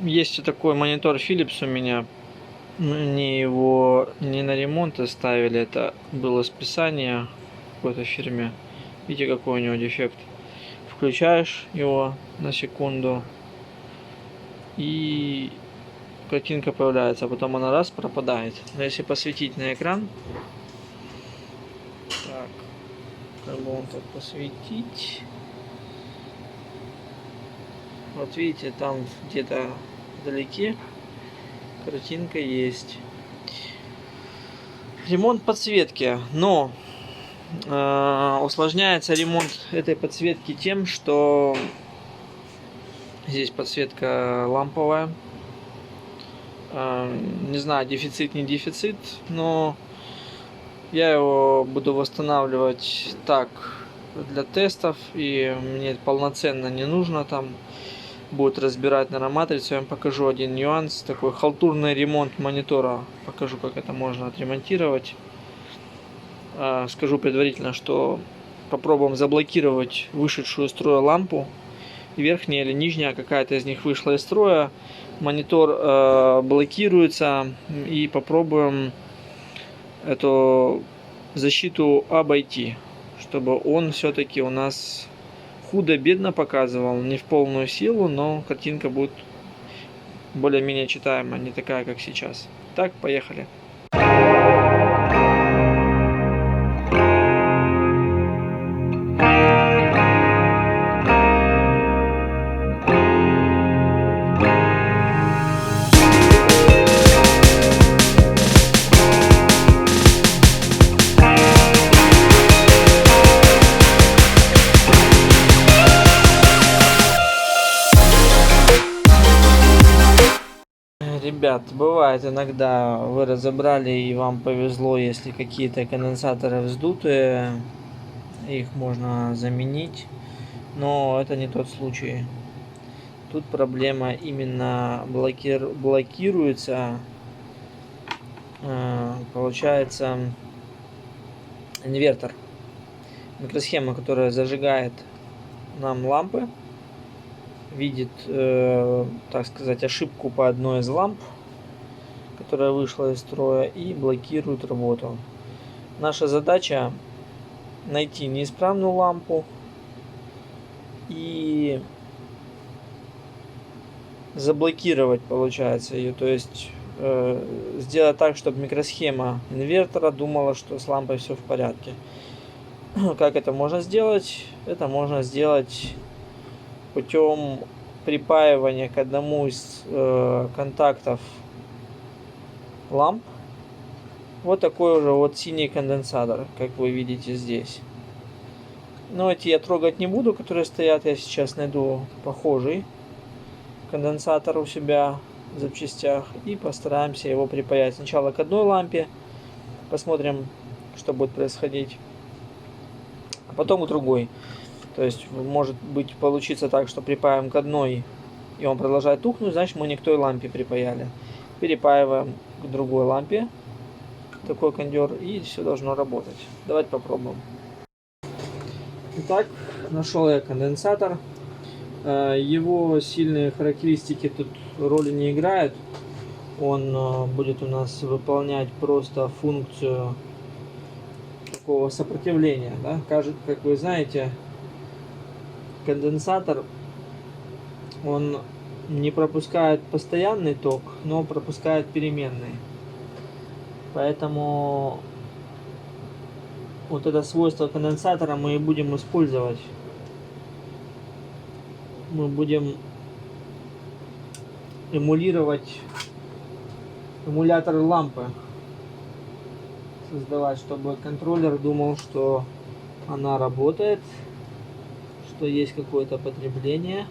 Есть вот такой монитор Philips у меня. Мне его не на ремонт оставили, это было списание в какой-то фирме. Видите, какой у него дефект. Включаешь его на секунду, и картинка появляется, а потом она раз пропадает. Но если посветить на экран, так, как бы он так посветить, вот видите, там где-то вдалеке картинка есть. Ремонт подсветки, но усложняется ремонт этой подсветки тем, что здесь подсветка ламповая. Не знаю, дефицит не дефицит, но я его буду восстанавливать так для тестов, и мне полноценно не нужно там будет разбирать, наверное, матрицу. Я вам покажу один нюанс, такой халтурный ремонт монитора, покажу, как это можно отремонтировать. Скажу предварительно, что попробуем заблокировать вышедшую из строя лампу, верхняя или нижняя какая-то из них вышла из строя, монитор блокируется, и попробуем эту защиту обойти, чтобы он все-таки у нас худо-бедно показывал, не в полную силу, но картинка будет более-менее читаемая, не такая, как сейчас. Так, поехали. Ребят, бывает иногда вы разобрали и вам повезло, если какие-то конденсаторы вздутые, их можно заменить, но это не тот случай. Тут проблема именно блокируется, получается, инвертор, микросхема, которая зажигает нам лампы, видит, так сказать, ошибку по одной из ламп, которая вышла из строя, и блокирует работу. Наша задача найти неисправную лампу и заблокировать, получается, ее, то есть сделать так, чтобы микросхема инвертора думала, что с лампой все в порядке. Как это можно сделать? Это можно сделать путем припаивания к одному из контактов ламп вот такой уже вот синий конденсатор, как вы видите здесь. Но эти я трогать не буду, которые стоят. Я сейчас найду похожий конденсатор у себя в запчастях и постараемся его припаять сначала к одной лампе, посмотрим, что будет происходить, а потом к другой. То есть может быть получиться так, что припаем к одной, и он продолжает тухнуть, значит мы не к той лампе припаяли. Перепаиваем к другой лампе такой кондер, и все должно работать. Давайте попробуем. Итак, нашел я конденсатор. Его сильные характеристики тут роли не играют. Он будет у нас выполнять просто функцию такого сопротивления. Да? Как вы знаете, конденсатор, он не пропускает постоянный ток, но пропускает переменный. Поэтому вот это свойство конденсатора мы и будем использовать. Мы будем эмулировать эмулятор лампы, создавать, чтобы контроллер думал, что она работает, что есть какое-то потребление.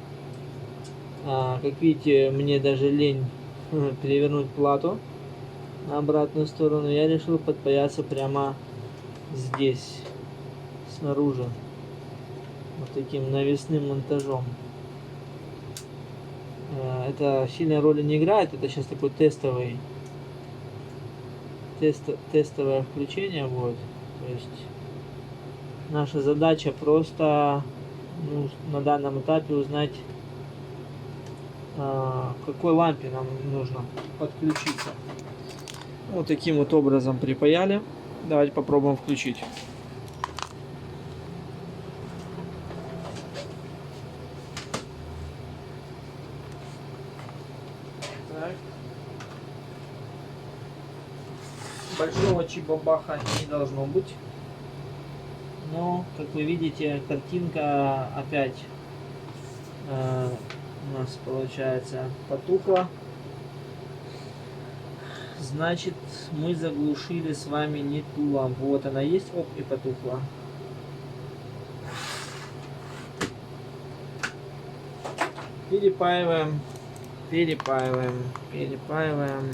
Как видите, мне даже лень перевернуть плату на обратную сторону. Я решил подпаяться прямо здесь, снаружи, вот таким навесным монтажом. Это сильной роли не играет. Это сейчас такой тестовое включение будет. То есть наша задача просто на данном этапе узнать, к какой лампе нам нужно подключиться. Вот таким вот образом припаяли. Давайте попробуем включить. Так. Большого чибабаха не должно быть. Но, как вы видите, картинка опять у нас получается потухла. Значит, мы заглушили с вами не ту лампу. Вот она есть, оп, и потухла. Перепаиваем, перепаиваем, перепаиваем.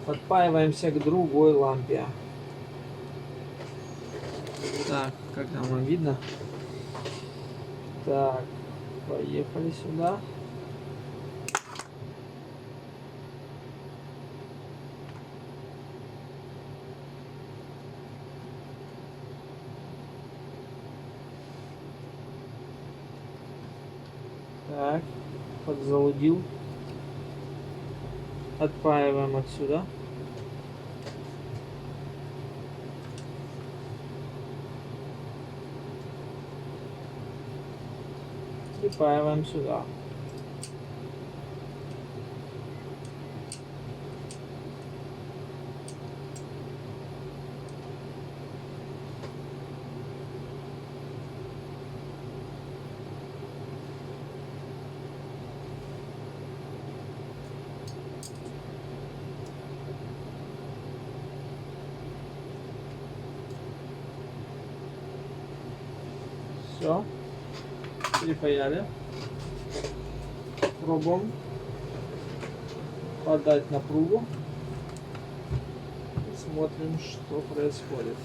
Подпаиваемся к другой лампе. Так, как там вам видно? Так, поехали сюда. Так, подзалудил. Отпаиваем отсюда. Припаиваем сюда. Все. Припаяли. Пробуем подать напругу. Смотрим, что происходит.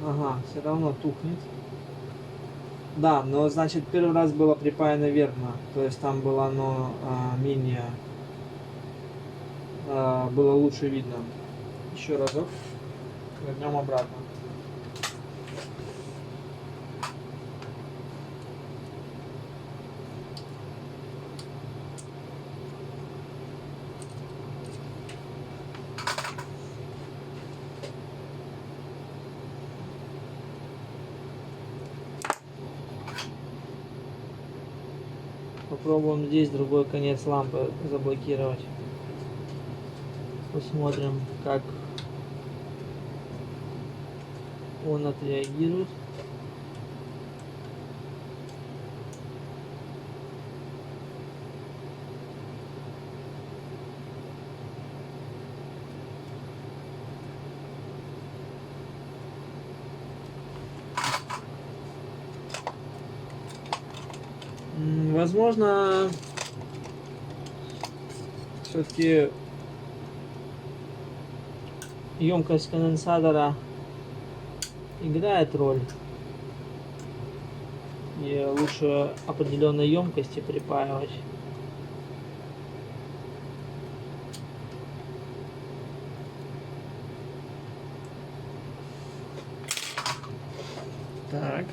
Ага, все равно тухнет. Да, но значит первый раз было припаяно верно. То есть там было оно менее... было лучше видно. Еще разок. Вернем обратно. Попробуем здесь другой конец лампы заблокировать. Посмотрим, как он отреагирует. Возможно, все-таки емкость конденсатора играет роль. И лучше определенной емкости припаивать. Так.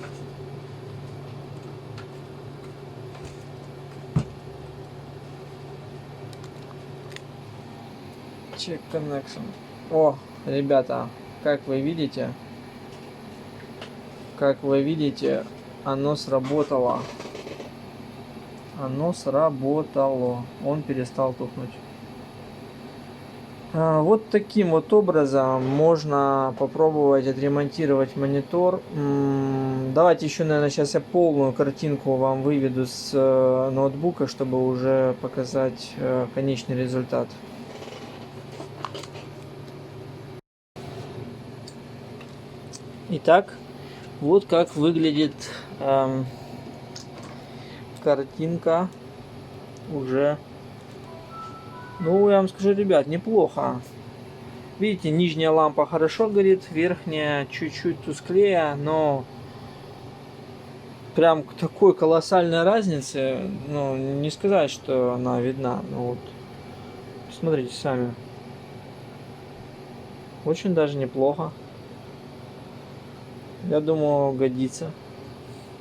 Check connection. О, ребята, как вы видите, оно сработало. Оно сработало. Он перестал тухнуть. Вот таким вот образом можно попробовать отремонтировать монитор. Давайте еще, наверное, сейчас я полную картинку вам выведу с ноутбука, чтобы уже показать конечный результат. Итак, вот как выглядит картинка уже. Ну, я вам скажу, ребят, неплохо. Видите, нижняя лампа хорошо горит, верхняя чуть-чуть тусклее, но прям такой колоссальной разницы, ну, не сказать, что она видна. Ну, вот, посмотрите сами. Очень даже неплохо. Я думаю, годится.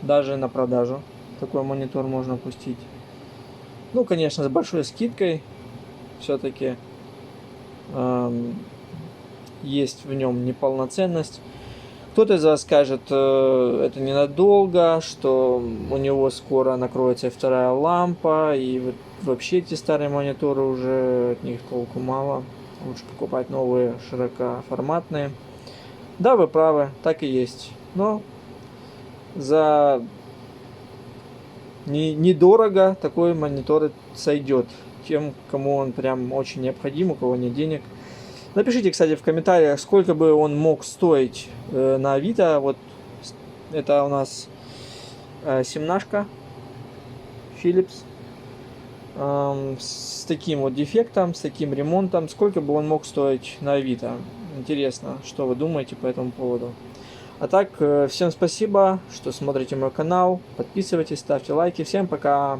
Даже на продажу такой монитор можно пустить. Ну, конечно, с большой скидкой. Все-таки есть в нем неполноценность. Кто-то из вас скажет, это ненадолго, что у него скоро накроется и вторая лампа, и вот вообще эти старые мониторы уже от них толку мало. Лучше покупать новые широкоформатные. Да, вы правы, так и есть. Но за недорого такой монитор сойдет тем, кому он прям очень необходим, у кого нет денег. Напишите, кстати, в комментариях, сколько бы он мог стоить на Авито. Вот это у нас 17-шка Philips с таким вот дефектом, с таким ремонтом. Сколько бы он мог стоить на Авито? Интересно, что вы думаете по этому поводу. А так, всем спасибо, что смотрите мой канал. Подписывайтесь, ставьте лайки. Всем пока!